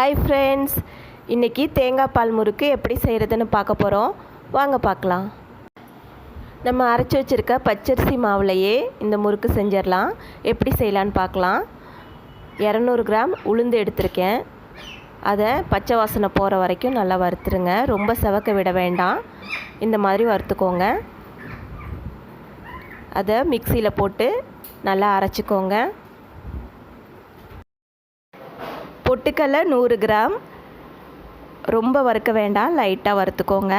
Hi friends, இன்றைக்கி தேங்காய் பால் முறுக்கு எப்படி செய்கிறதுன்னு பார்க்க போகிறோம். வாங்க பார்க்கலாம். நம்ம அரைச்சி வச்சுருக்க பச்சரிசி மாவுலையே இந்த முறுக்கு செஞ்சிடலாம். எப்படி செய்யலான்னு பார்க்கலாம். 200 கிராம் உளுந்து எடுத்திருக்கேன். அதை பச்சை வாசனை போகிற வரைக்கும் நல்லா வறுத்துருங்க. ரொம்ப செவக்க விட வேண்டாம். இந்த மாதிரி வறுத்துக்கோங்க. அதை மிக்சியில் போட்டு நல்லா அரைச்சிக்கோங்க. பொட்டுக்கடலை 100 கிராம், ரொம்ப வறுக்க வேண்டாம், லைட்டாக வறுத்துக்கோங்க.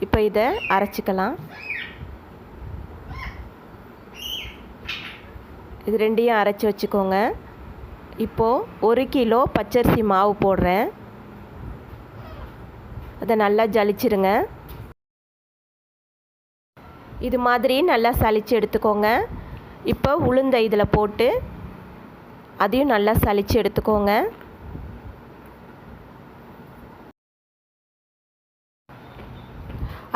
இப்போ இதை அரைச்சிக்கலாம். இது ரெண்டையும் அரைச்சி வச்சுக்கோங்க. இப்போது 1 கிலோ பச்சரிசி மாவு போடுறேன். அதை நல்லா ஜலிச்சிருங்க. இது மாதிரி நல்லா சலிச்சு எடுத்துக்கோங்க. இப்போ உளுந்த இதில் போட்டு அதையும் நல்லா சலிச்சு எடுத்துக்கோங்க.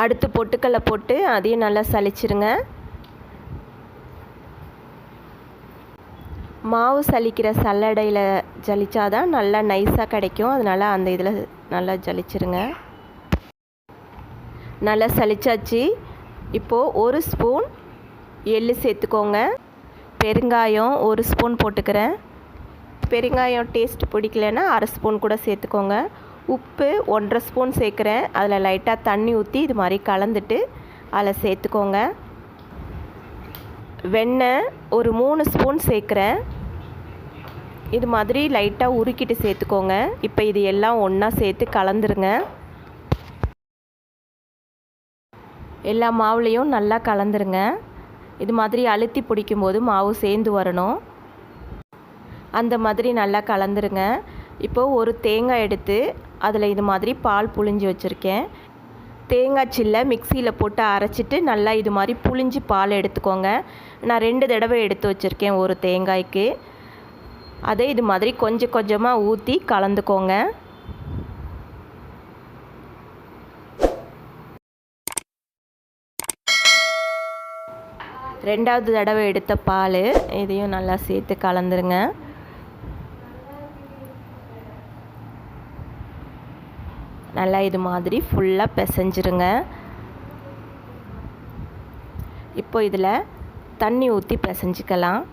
அடுத்து பொட்டுக்கடலை போட்டு அதையும் நல்லா சலிச்சிருங்க. மாவு சலிக்கிற சல்லடையில் ஜலிச்சாதான் நல்லா நைஸாக கிடைக்கும். அதனால் அந்த இதில் நல்லா ஜலிச்சிருங்க. நல்லா சலிச்சாச்சு. இப்போது 1 ஸ்பூன் எள்ளு சேர்த்துக்கோங்க. பெருங்காயம் 1 ஸ்பூன் போட்டுக்கிறேன். பெருங்காயம் டேஸ்ட் பிடிக்கலன்னா 1/2 ஸ்பூன் கூட சேர்த்துக்கோங்க. உப்பு 1/2 ஸ்பூன் சேர்க்குறேன். அதில் லைட்டாக தண்ணி ஊற்றி இது மாதிரி கலந்துட்டு அதில் சேர்த்துக்கோங்க. வெண்ணெய் ஒரு 3 ஸ்பூன் சேர்க்குறேன். இது மாதிரி லைட்டாக உருக்கிட்டு சேர்த்துக்கோங்க. இப்போ இது எல்லாம் ஒன்றா சேர்த்து கலந்துருங்க. எல்லா மாவுலேயும் நல்லா கலந்துருங்க. இது மாதிரி அழுத்தி பிடிக்கும்போது மாவு சேர்ந்து வரணும். அந்த மாதிரி நல்லா கலந்துருங்க. இப்போது ஒரு தேங்காய் எடுத்து அதில் இது மாதிரி பால் புழிஞ்சு வச்சுருக்கேன். தேங்காய் சில்லை மிக்சியில் போட்டு அரைச்சிட்டு நல்லா இது மாதிரி புழிஞ்சு பால் எடுத்துக்கோங்க. நான் 2 தடவை எடுத்து வச்சுருக்கேன் ஒரு தேங்காய்க்கு. அதை இது மாதிரி கொஞ்சம் கொஞ்சமாக ஊற்றி கலந்துக்கோங்க. ரெண்டாவது தடவை எடுத்த பால் இதையும் நல்லா சேர்த்து கலந்துருங்க. நல்லா இது மாதிரி ஃபுல்லாக பிசைஞ்சிருங்க. இப்போ இதில் தண்ணி ஊற்றி பிசைஞ்சிக்கலாம்.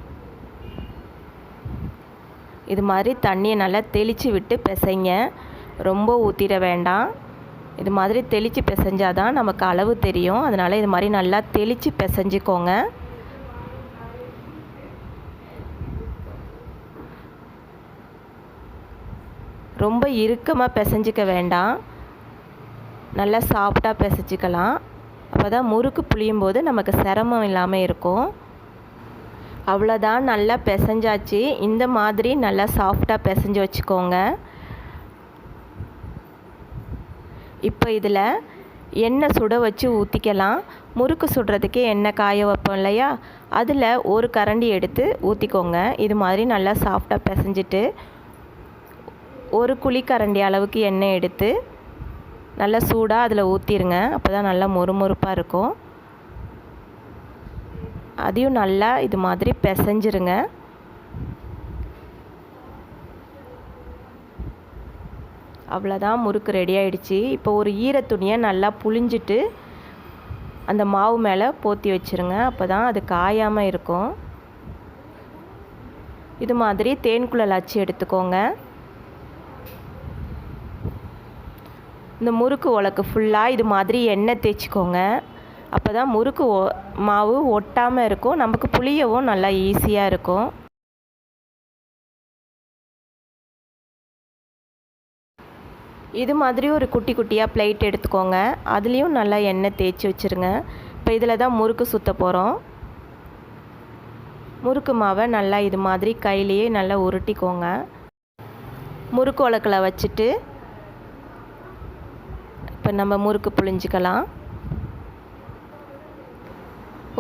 இது மாதிரி தண்ணியை நல்லா தெளித்து விட்டு பிசைங்க. ரொம்ப ஊற்றிட வேண்டாம். இது மாதிரி தெளித்து பிசைஞ்சாதான் நமக்கு அளவு தெரியும். அதனால் இது மாதிரி நல்லா தெளித்து பிசைஞ்சிக்கோங்க. ரொம்ப இறுக்கமாக பிசைஞ்சிக்க வேண்டாம். நல்லா சாஃப்டாக பிசைஞ்சிக்கலாம். அப்போ தான் முறுக்கு புளியும் போது நமக்கு சிரமம் இல்லாமல் இருக்கும். அவ்வளோதான், நல்லா பிசைஞ்சாச்சு. இந்த மாதிரி நல்லா சாஃப்டாக பிசைஞ்சு வச்சுக்கோங்க. இப்போ இதில் எண்ணெய் சுட வச்சு ஊற்றிக்கலாம். முறுக்கு சுடுறதுக்கே எண்ணெய் காய வைப்போம் இல்லையா, அதில் ஒரு கரண்டி எடுத்து ஊற்றிக்கோங்க. இது மாதிரி நல்லா சாஃப்டாக பிசைஞ்சிட்டு ஒரு குழிக்கரண்டி அளவுக்கு எண்ணெய் எடுத்து நல்லா சூடாக அதில் ஊற்றிடுங்க. அப்போ தான் நல்லா மொறுமொறுப்பாக இருக்கும். அதையும் நல்லா இது மாதிரி பிசைஞ்சிருங்க. அவ்வளோதான், முறுக்கு ரெடி ஆகிடுச்சு. இப்போ ஒரு ஈரத்துணியை நல்லா புழிஞ்சிட்டு அந்த மாவு மேலே போற்றி வச்சுருங்க. அப்போ தான் அது காயாமல் இருக்கும். இது மாதிரி தேன்குழல் அச்சு எடுத்துக்கோங்க. இந்த முறுக்கு உலக்கு ஃபுல்லாக இது மாதிரி எண்ணெய் தேய்ச்சிக்கோங்க. அப்போ தான் முறுக்கு மாவு ஒட்டாமல் இருக்கும். நமக்கு புளியவும் நல்லா ஈஸியாக இருக்கும். இது மாதிரி ஒரு குட்டி குட்டியாக பிளேட் எடுத்துக்கோங்க. அதுலேயும் நல்லா எண்ணெய் தேய்ச்சி வச்சுருங்க. இப்போ இதில் தான் முறுக்கு சுற்ற போகிறோம். முறுக்கு மாவை நல்லா இது மாதிரி கையிலேயே நல்லா உருட்டிக்கோங்க. முறுக்கு உலக்கில் வச்சுட்டு இப்போ நம்ம முறுக்கு புழிஞ்சிக்கலாம்.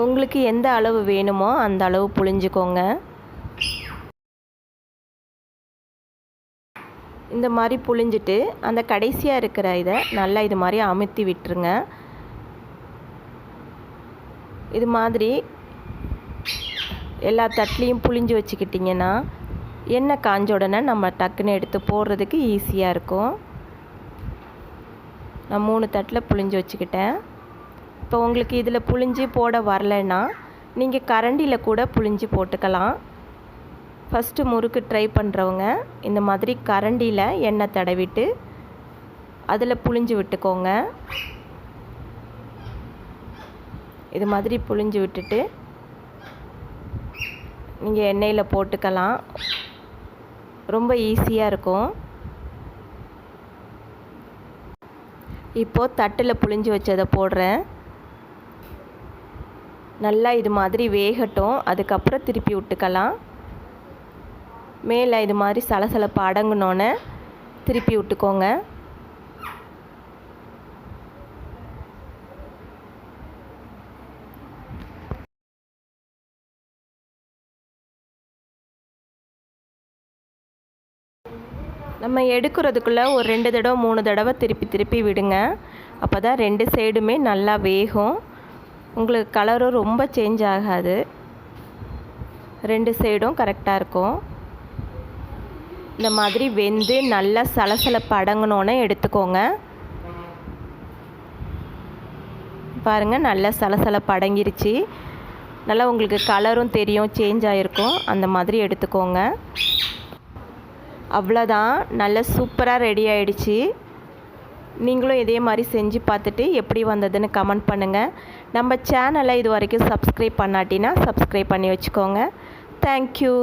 உங்களுக்கு எந்த அளவு வேணுமோ அந்த அளவு புழிஞ்சிக்கோங்க. இந்த மாதிரி புழிஞ்சிட்டு அந்த கடைசியாக இருக்கிற இதை நல்லா இது மாதிரி அமுத்தி விட்டுருங்க. இது மாதிரி எல்லா தட்டுலேயும் புழிஞ்சு வச்சுக்கிட்டிங்கன்னா எண்ணெய் காஞ்ச உடனே நம்ம டக்குன்னு எடுத்து போடுறதுக்கு ஈஸியாக இருக்கும். நான் 3 தட்டில் புழிஞ்சு வச்சுக்கிட்டேன். இப்போ உங்களுக்கு இதில் புழிஞ்சு போட வரலைன்னா நீங்கள் கரண்டியில் கூட புழிஞ்சு போட்டுக்கலாம். ஃபஸ்ட்டு முறுக்கு ட்ரை பண்ணுறவங்க இந்த மாதிரி கரண்டியில் எண்ணெய் தடவிட்டு அதில் புழிஞ்சு விட்டுக்கோங்க. இது மாதிரி புழிஞ்சு விட்டுட்டு நீங்கள் எண்ணெயில் போட்டுக்கலாம். ரொம்ப ஈஸியாக இருக்கும். இப்போது தட்டில் புழிஞ்சு வச்சதை போடுறேன். நல்லா இது மாதிரி வேகட்டும். அதுக்கப்புறம் திருப்பி விட்டுக்கலாம். மேலே இது மாதிரி சலசலப்பு அடங்கினோன்னே திருப்பி விட்டுக்கோங்க. நம்ம எடுக்கிறதுக்குள்ளே ஒரு 2 தடவை 3 தடவை திருப்பி விடுங்க. அப்போ தான் 2 சைடுமே நல்லா வேகும். உங்களுக்கு கலரும் ரொம்ப சேஞ்ச் ஆகாது. 2 சைடும் கரெக்டாக இருக்கும். இந்த மாதிரி வெந்து நல்லா சலசலப்பு அடங்கினோன்னே எடுத்துக்கோங்க. பாருங்கள், நல்லா சலசலப்பு அடங்கிருச்சு. நல்லா உங்களுக்கு கலரும் தெரியும், சேஞ்ச் ஆகிருக்கும். அந்த மாதிரி எடுத்துக்கோங்க. அவ்வளோதான், நல்லா சூப்பராக ரெடி ஆகிடுச்சு. நீங்களும் இதே மாதிரி செஞ்சு பார்த்துட்டு எப்படி வந்ததுன்னு கமெண்ட் பண்ணுங்கள். நம்ம சேனலை இது வரைக்கும் சப்ஸ்கிரைப் பண்ணாட்டினா சப்ஸ்கிரைப் பண்ணி வச்சுக்கோங்க. தேங்க்யூ.